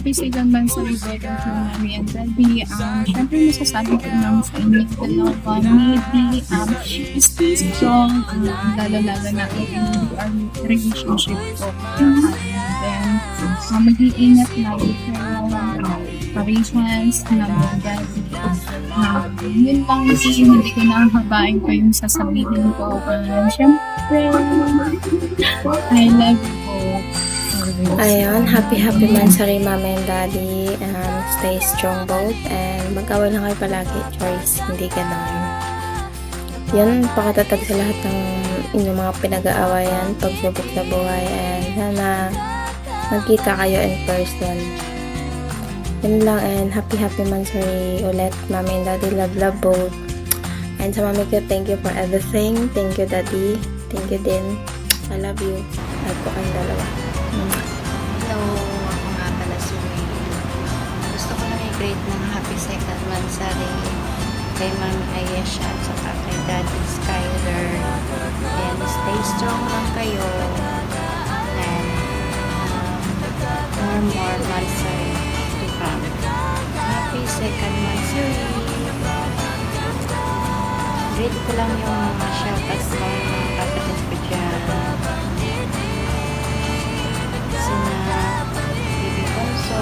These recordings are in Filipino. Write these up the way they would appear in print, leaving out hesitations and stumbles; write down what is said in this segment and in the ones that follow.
happy second monthsary birthday to Mami and Daddy. Syempre masasabi ko lang sa inyo dalawa, maybe, stay strong, lalo-lalo na ang relationship ko. And then, mag-iingat lagi kayo, patience, number daddy. Yun lang kasi hindi ko nahabain pa yung sasabihin ko. Syempre, I love you po. Ayun, happy monthsary Mama and Daddy. Stay strong both and mag-away lang kayo palagi, Joyce. Hindi ganon. Yan, pakatatag sa lahat ng inyong mga pinag-aawayan, pagsubok sa buhay, and sana magkita kayo in person. Yun lang, and happy monthsary ulit, Mama and Daddy. Love both. And sa mami ko, thank you for everything. Thank you, Daddy. Thank you din. I love you. Love ko kayong dalawa. Hello, ako nga pala si May. Gusto ko lang i-greet ng happy second monthsary kay Mami Ayesha at saka kay Daddy Skyler. And stay strong lang kayo. And more monthsary to come. Happy second monthsary. Greet ko lang yung mga shoutouts ko, mga kapatid ko dyan. Baby Ponso,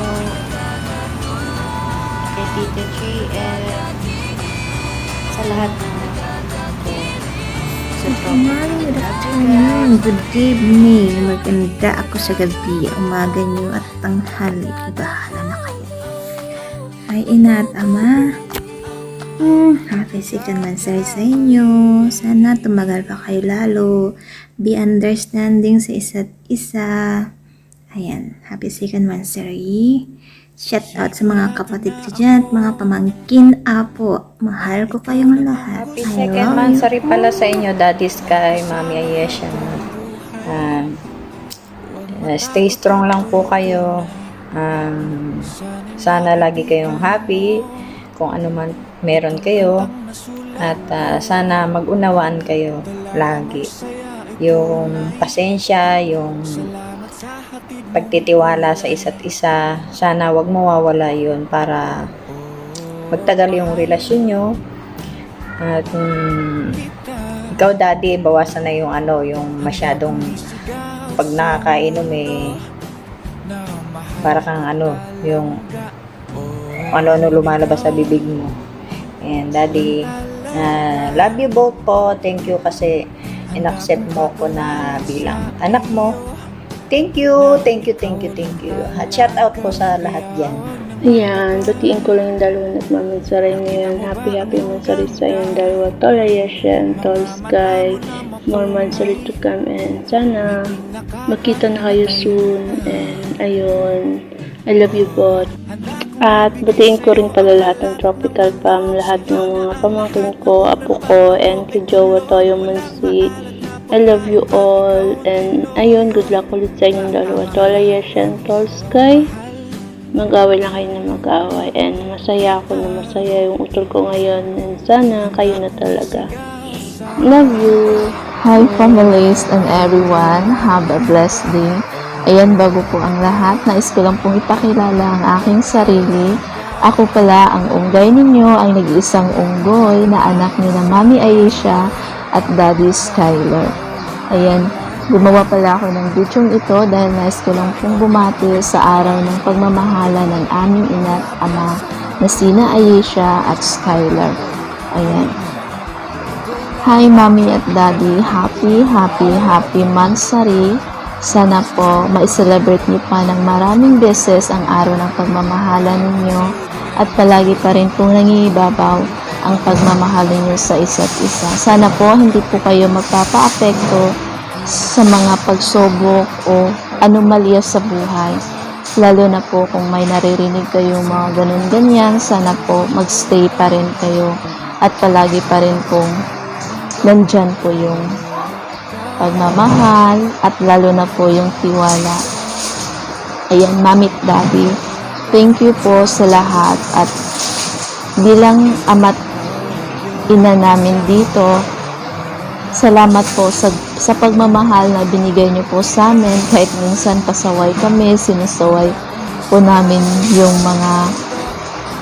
kay Tita JF, sa lahat ng sa Good afternoon, good evening, maganda ako sa gabi, umaga nyo at tanghali, bahala na kayo. Ay, ina at ama, happy second monthsary sa inyo. Sana tumagal pa kayo lalo, be understanding sa isa't isa. Ayan, happy second monthsary. Shout out sa mga kapatid ko dyan at mga pamangkin, apo. Mahal ko kayong lahat. Happy second monthsary pala sa inyo, Daddy Sky, Mami Ayesha. Stay strong lang po kayo. Sana lagi kayong happy kung ano man meron kayo. At sana mag-unawaan kayo lagi. Yung pasensya, yung pagtitiwala sa isa't isa, sana wag mawawala yun para magtagal yung relasyon nyo. At ikaw, Daddy, bawasan na yung yung masyadong pag nakakainom para kang yung ano lumalabas sa bibig mo. And Daddy, love you both po. Thank you kasi in-accept mo ko na bilang anak mo. Thank you. At shout out po sa lahat dyan. Ayan, batiin ko lang yung dalawa at mamansari ngayon. Happy monthsary sa yung dalawa. Tol Ayesha and Tol Sky. More monthsary to come and sana makita na kayo soon. And ayun, I love you both. At batiin ko rin pala lahat ng Tropical Fam, lahat ng mga pamangkin ko, apo ko, and kay Jowa Toyo Mansi. I love you all. And ayun, good luck ulit sa inyong dalawa. Tol Ayesha and Tol Sky. Mag-away lang kayo na mag-away. And masaya ako na masaya yung utol ko ngayon. And sana kayo na talaga. Love you. Hi families and everyone. Have a blessed day. Ayan, bago po ang lahat, nais ko lang pong ipakilala ang aking sarili. Ako pala ang unggay ninyo, ang nag-iisang unggoy na anak ni na Mami Ayesha at Daddy Skyler. Ayan, gumawa pala ako ng bidyong ito dahil nais ko lang pong bumati sa araw ng pagmamahala ng aming ina at ama na sina Ayesha at Skyler. Ayan. Hi Mami at Daddy, happy monthsary. Sana po ma-celebrate niyo pa ng maraming beses ang araw ng pagmamahala ninyo at palagi pa rin pong nangibabaw ang pagmamahal ninyo sa isa't isa. Sana po hindi po kayo magpapa-apekto sa mga pagsubok o anomalya sa buhay. Lalo na po kung may naririnig kayong mga ganun-ganyan, sana po magstay pa rin kayo at palagi pa rin pong nandyan po yung pagmamahal at lalo na po yung tiwala. Ayan, Mami at Daddy, thank you po sa lahat at bilang ama't ina namin dito, salamat po sa pagmamahal na binigay niyo po sa amin kahit minsan pasaway kami, sinasaway po namin yung mga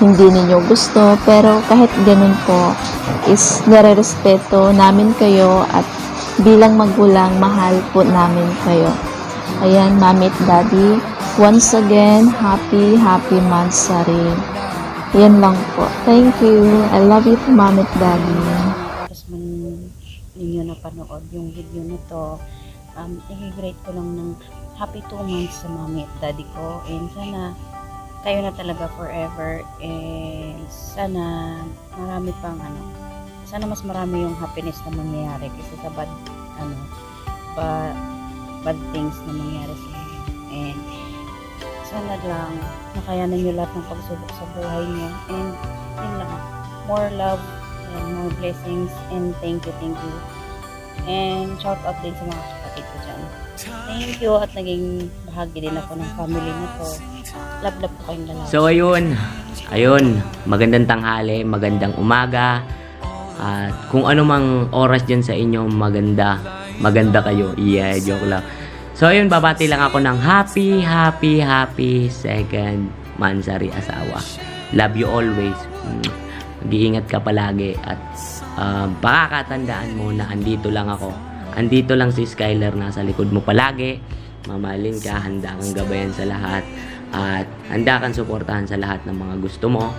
hindi ninyo gusto, pero kahit ganun po is nare-respeto namin kayo at bilang magulang, mahal po namin kayo. Ayan, Mami at Daddy, once again, happy Mansari. Yan lang po. Thank you. I love you po, Mami at Daddy. Tapos man ninyo napanood yung video na to, i-grade ko lang ng happy 2 months sa mami at daddy ko, and sana kayo na talaga forever, and sana marami pang sana mas marami yung happiness na mangyayari kasi sa bad things na mangyayari sa inyo, and sana lang nakayanan nyo lahat ng pagsubok sa buhay nyo, and yun lang, more love and more blessings, and thank you, and shout out din sa mga kapatid ko dyan. Thank you, at naging bahagi din ako ng family na to. Love ko kayong dalawa. So ayun, magandang tanghali, magandang umaga, at kung ano mang oras dyan sa inyo, maganda kayo. Yeah, joke lang. So ayun, babati lang ako ng happy second Mansari asawa. Love you always. Mag-iingat ka palagi, at pakakatandaan mo na andito lang ako. Andito lang si Skyler, nasa likod mo palagi. Mamahalin ka, handa kang gabayan sa lahat, at handa kang suportahan sa lahat ng mga gusto mo.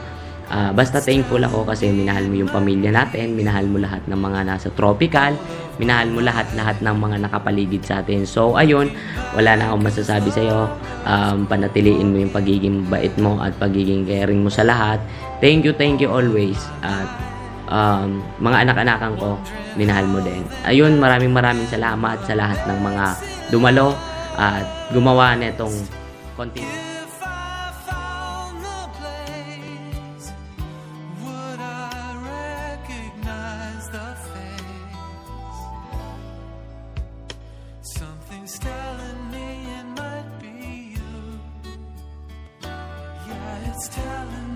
Basta thankful ako kasi minahal mo yung pamilya natin, minahal mo lahat ng mga nasa tropical, minahal mo lahat ng mga nakapaligid sa atin. So ayun, wala na akong masasabi sa'yo. Panatiliin mo yung pagiging bait mo at pagiging caring mo sa lahat. Thank you always. At mga anak-anakan ko, minahal mo din. Ayun, maraming salamat sa lahat ng mga dumalo at gumawa nitong content. Something's telling me it might be you. Yeah, it's telling